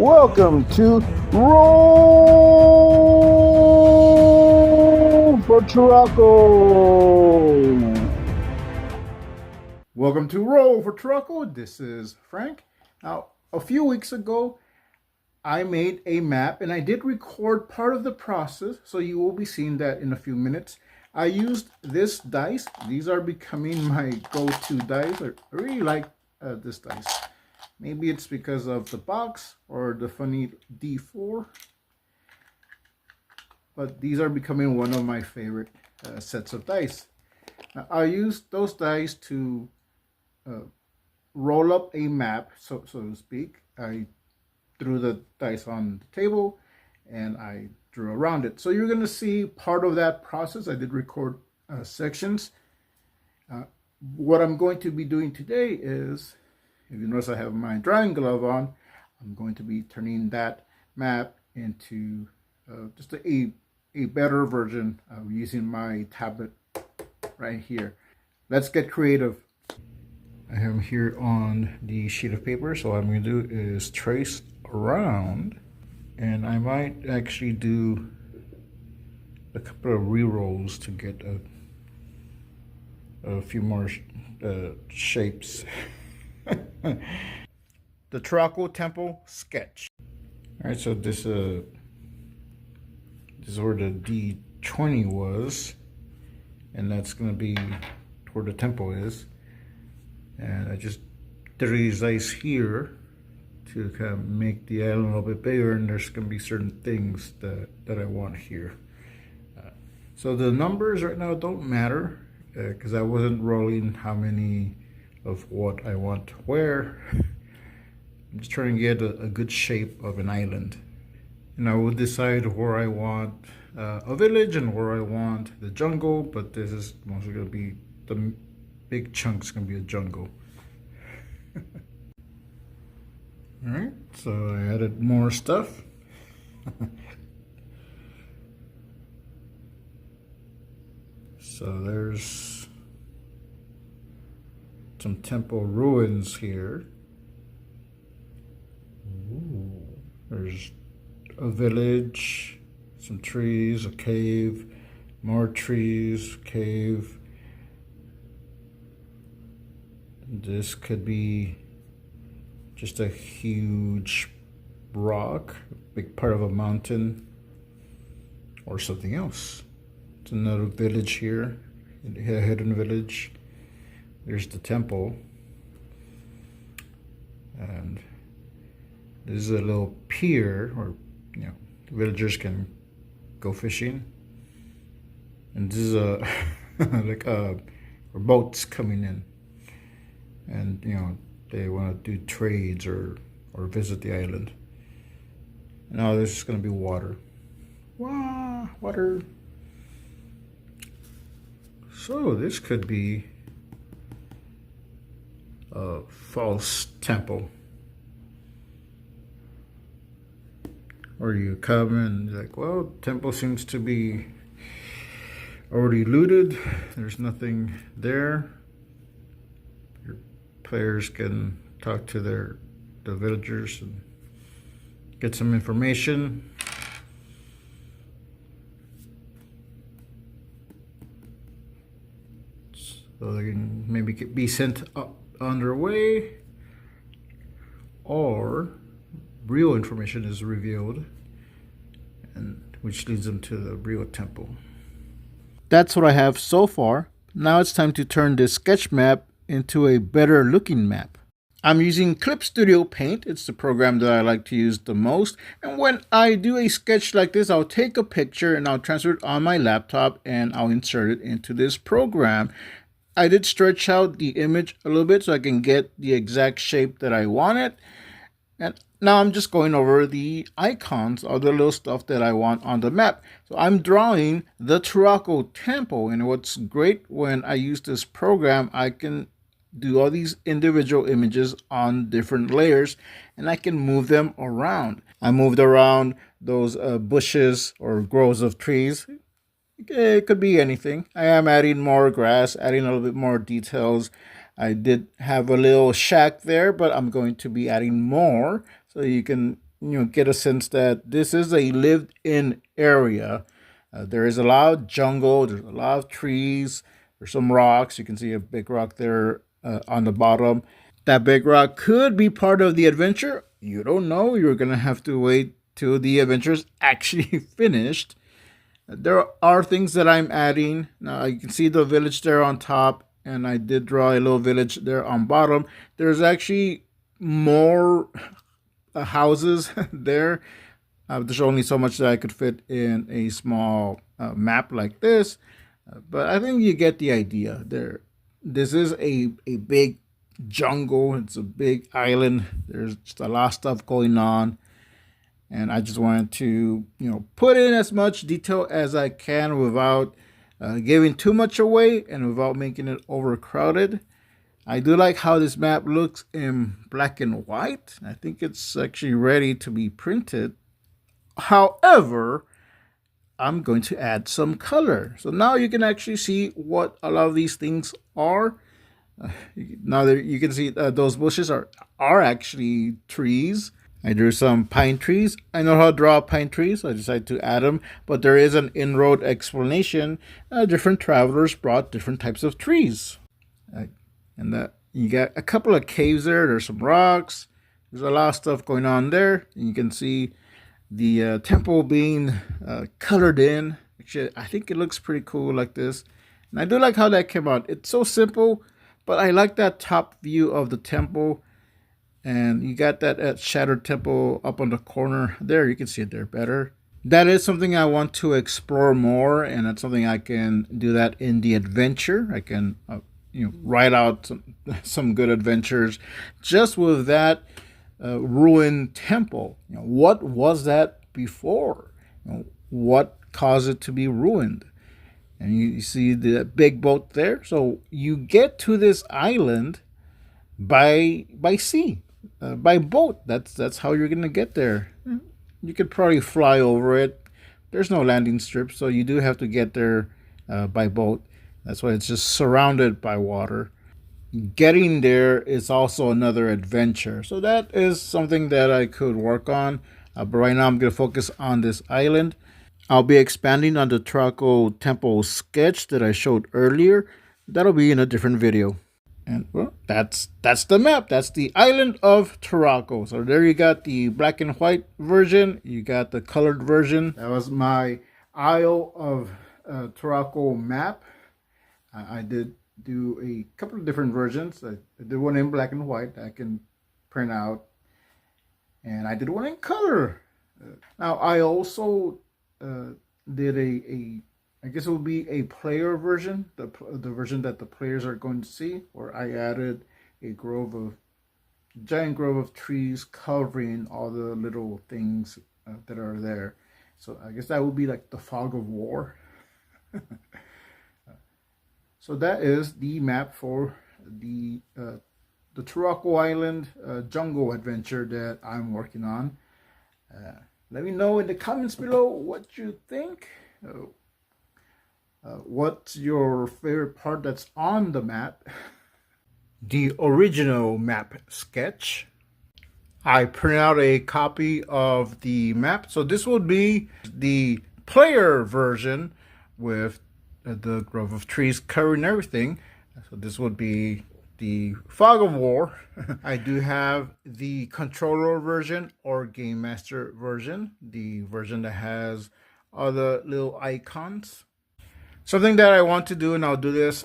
Welcome to Roll for Turaco. Welcome to Roll for Turaco. This is Frank. Now, a few weeks ago, I made a map and I did record part of the process, so you will be seeing that in a few minutes. I used this dice. These are becoming my go-to dice. I really like this dice. Maybe it's because of the box or the funny D4, but these are becoming one of my favorite sets of dice. Now, I used those dice to roll up a map, so to speak. I threw the dice on the table and I drew around it. So you're going to see part of that process. I did record sections. What I'm going to be doing today is, if you notice I have my drawing glove on, I'm going to be turning that map into just a better version of using my tablet right here. Let's get creative. I have here on the sheet of paper, so what I'm going to do is trace around, and I might actually do a couple of re-rolls to get a few more shapes. The Turaco Temple sketch. All right, so this is where the D20 was, and that's going to be where the temple is. And I just threw these dice here to kind of make the island a little bit bigger, and there's going to be certain things that I want here. So the numbers right now don't matter because I wasn't rolling how many of what I want where. I'm just trying to get a good shape of an island. And I will decide where I want a village and where I want the jungle, but this is mostly going to be the big chunk's going to be a jungle. All right, so I added more stuff. So there's some temple ruins here. Ooh. There's a village, some trees, a cave, more trees, cave. This could be just a huge rock, a big part of a mountain, or something else. It's another village here, a hidden village. There's the temple. And this is a little pier where, you know, the villagers can go fishing. And this is a like where boats coming in. And, you know, they want to do trades or visit the island. Now this is going to be water. Wow, water. So this could be a false temple. Or you come and like, well, temple seems to be already looted. There's nothing there. Your players can talk to the villagers and get some information. So they can maybe be sent up on their way, or real information is revealed, and which leads them to the real temple. That's what I have so far. Now it's time to turn this sketch map into a better looking map. I'm using Clip Studio Paint. It's the program that I like to use the most. And when I do a sketch like this, I'll take a picture and I'll transfer it on my laptop and I'll insert it into this program. I did stretch out the image a little bit so I can get the exact shape that I want it. And now I'm just going over the icons or the little stuff that I want on the map. So I'm drawing the Turaco Temple. And what's great when I use this program, I can do all these individual images on different layers and I can move them around. I moved around those bushes or groves of trees. It could be anything. I am adding more grass, adding a little bit more details. I did have a little shack there, but I'm going to be adding more so you can get a sense that this is a lived-in area. There is a lot of jungle. There's a lot of trees. There's some rocks. You can see a big rock there on the bottom. That big rock could be part of the adventure. You don't know. You're gonna have to wait till the adventure's actually finished. There are things that I'm adding. Now you can see the village there on top, and I did draw a little village there on bottom. There's actually more houses there. There's only so much that I could fit in a small map like this, but I think you get the idea. This is a big jungle. It's a big island. There's just a lot of stuff going on. And I just wanted to, put in as much detail as I can without giving too much away and without making it overcrowded. I do like how this map looks in black and white. I think it's actually ready to be printed. However, I'm going to add some color. So now you can actually see what a lot of these things are. Now that you can see those bushes are actually trees. I drew some pine trees. I know how to draw pine trees, so I decided to add them. But there is an in-road explanation. Different travelers brought different types of trees. And you got a couple of caves there. There's some rocks. There's a lot of stuff going on there. And you can see the temple being colored in. Actually, I think it looks pretty cool like this. And I do like how that came out. It's so simple, but I like that top view of the temple. And you got that shattered temple up on the corner there. You can see it there better. That is something I want to explore more, and that's something I can do that in the adventure. I can write out some good adventures just with that ruined temple. What was that before? What caused it to be ruined? And you see the big boat there. So you get to this island by sea. By boat. That's how you're gonna get there. You could probably fly over it. There's no landing strip, so you do have to get there by boat. That's why it's just surrounded by water. Getting there is also another adventure. So that is something that I could work on. But right now I'm gonna focus on this island. I'll be expanding on the Turaco temple sketch that I showed earlier. That'll be in a different video. And well, that's the map. That's the Island of Turaco. So there you got the black and white version. You got the colored version. That was my Isle of Turaco map. I did do a couple of different versions. I did one in black and white that I can print out. And I did one in color. Now I also did I guess it will be a player version, the version that the players are going to see, where I added a giant grove of trees covering all the little things that are there. So I guess that would be like the fog of war. So that is the map for the Turaco Island jungle adventure that I'm working on. Let me know in the comments below what you think. What's your favorite part that's on the map? The original map sketch. I printed out a copy of the map. So this would be the player version with the grove of trees covering everything. So this would be the fog of war. I do have the controller version or game master version, the version that has all the little icons. Something that I want to do, and I'll do this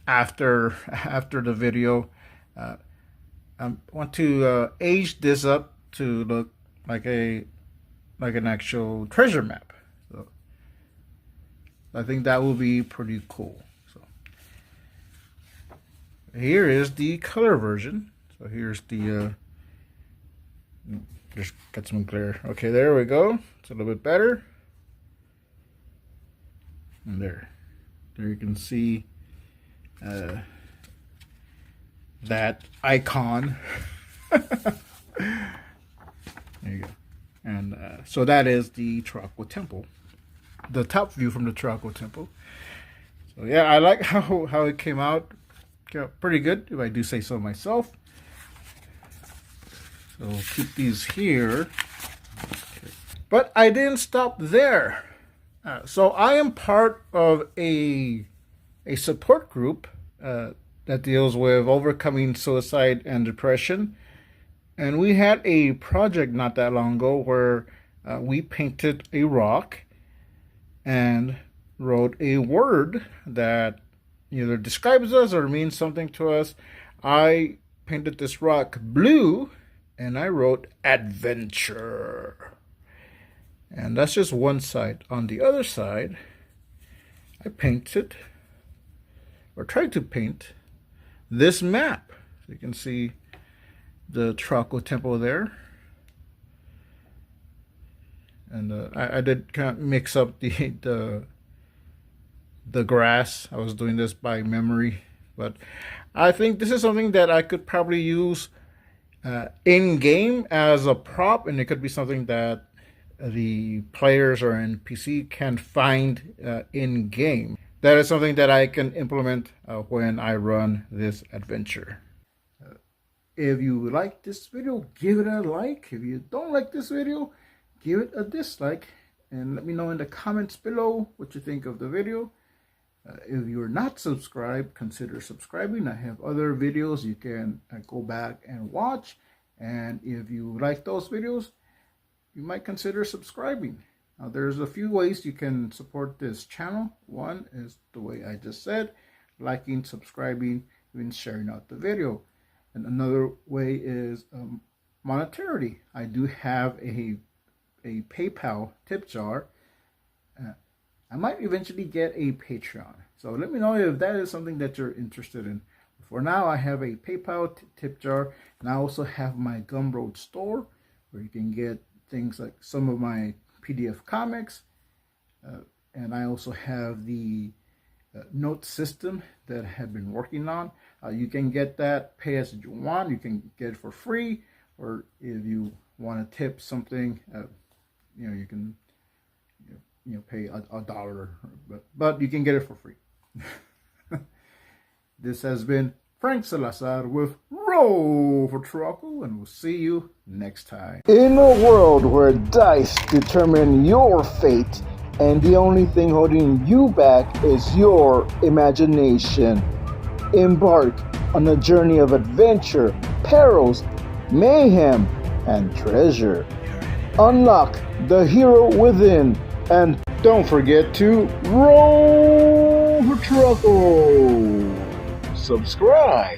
after the video. I want to age this up to look like an actual treasure map. So I think that will be pretty cool. So here is the color version. So here's the just got some glare. Okay, there we go. It's a little bit better. And there you can see that icon. There you go. And so that is the Turaco Temple, the top view from the Turaco Temple. So yeah, I like how it came out. Pretty good, if I do say so myself. So we'll keep these here. Okay. But I didn't stop there. So I am part of a support group that deals with overcoming suicide and depression. And we had a project not that long ago where we painted a rock and wrote a word that either describes us or means something to us. I painted this rock blue and I wrote adventure. And that's just one side. On the other side, I painted, or tried to paint, this map. So you can see the Turaco temple there. And I did kind of mix up the grass. I was doing this by memory. But I think this is something that I could probably use in-game as a prop. And it could be something that the players or NPC can find in-game. That is something that I can implement when I run this adventure. If you like this video, give it a like. If you don't like this video, give it a dislike. And let me know in the comments below what you think of the video. If you're not subscribed, consider subscribing. I have other videos you can go back and watch. And if you like those videos, you might consider subscribing. Now, there's a few ways you can support this channel. One is the way I just said, liking, subscribing, even sharing out the video. And another way is monetarily. I do have a PayPal tip jar. I might eventually get a Patreon. So let me know if that is something that you're interested in. For now, I have a PayPal tip jar, and I also have my Gumroad store where you can get things like some of my PDF comics, and I also have the note system that I have been working on. You can get that, pay as you want. You can get it for free, or if you want to tip something, you can pay $1, but you can get it for free. This has been Frank Salazar with Roll for Turaco, and we'll see you next time. In a world where dice determine your fate, and the only thing holding you back is your imagination, embark on a journey of adventure, perils, mayhem, and treasure. Unlock the hero within, and don't forget to roll for Turaco. Subscribe.